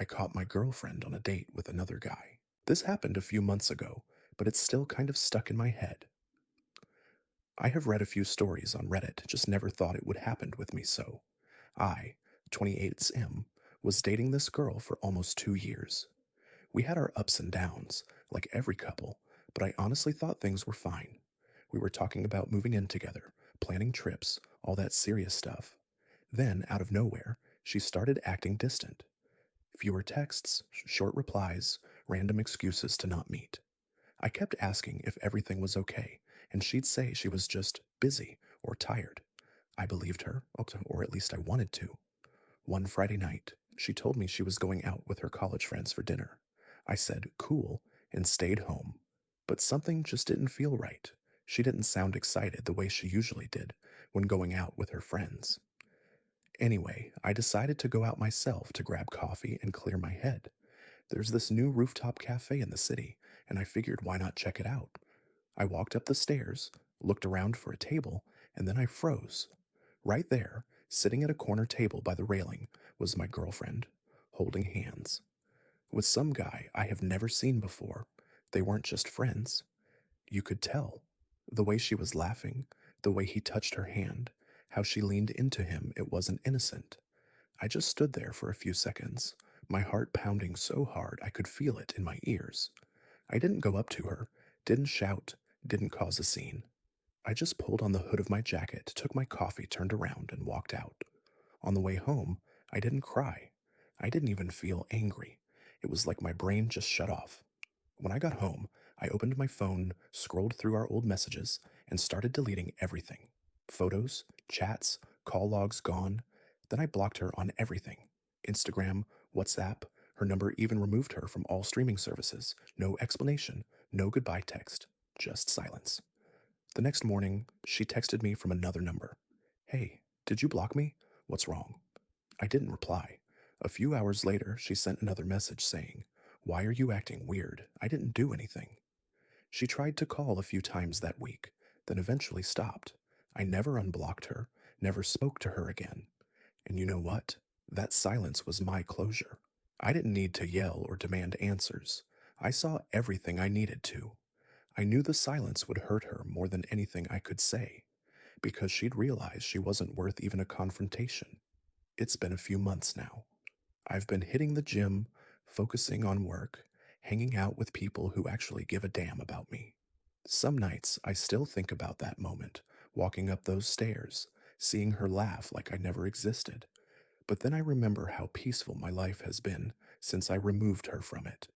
I caught my girlfriend on a date with another guy. This happened a few months ago, but it's still kind of stuck in my head. I have read a few stories on Reddit, just never thought it would happen with me so. I, 28M, was dating this girl for almost 2 years. We had our ups and downs, like every couple, but I honestly thought things were fine. We were talking about moving in together, planning trips, all that serious stuff. Then, out of nowhere, she started acting distant. Fewer texts, short replies, random excuses to not meet. I kept asking if everything was okay, and she'd say she was just busy or tired. I believed her, or at least I wanted to. One Friday night, she told me she was going out with her college friends for dinner. I said, cool, and stayed home. But something just didn't feel right. She didn't sound excited the way she usually did when going out with her friends. Anyway, I decided to go out myself to grab coffee and clear my head. There's this new rooftop cafe in the city, and I figured why not check it out. I walked up the stairs, looked around for a table, and then I froze. Right there, sitting at a corner table by the railing, was my girlfriend, holding hands. With some guy I have never seen before. They weren't just friends. You could tell. The way she was laughing, the way he touched her hand, how she leaned into him, it wasn't innocent. I just stood there for a few seconds, my heart pounding so hard I could feel it in my ears. I didn't go up to her, didn't shout, didn't cause a scene. I just pulled on the hood of my jacket, took my coffee, turned around, and walked out. On the way home, I didn't cry. I didn't even feel angry. It was like my brain just shut off. When I got home, I opened my phone, scrolled through our old messages, and started deleting everything. Photos, chats, call logs gone. Then I blocked her on everything. Instagram, WhatsApp, her number even removed her from all streaming services. No explanation, no goodbye text, just silence. The next morning, she texted me from another number. Hey, did you block me? What's wrong? I didn't reply. A few hours later, she sent another message saying, why are you acting weird? I didn't do anything. She tried to call a few times that week, then eventually stopped. I never unblocked her, never spoke to her again. And you know what? That silence was my closure. I didn't need to yell or demand answers. I saw everything I needed to. I knew the silence would hurt her more than anything I could say, because she'd realized she wasn't worth even a confrontation. It's been a few months now. I've been hitting the gym, focusing on work, hanging out with people who actually give a damn about me. Some nights I still think about that moment, walking up those stairs, seeing her laugh like I never existed. But then I remember how peaceful my life has been since I removed her from it.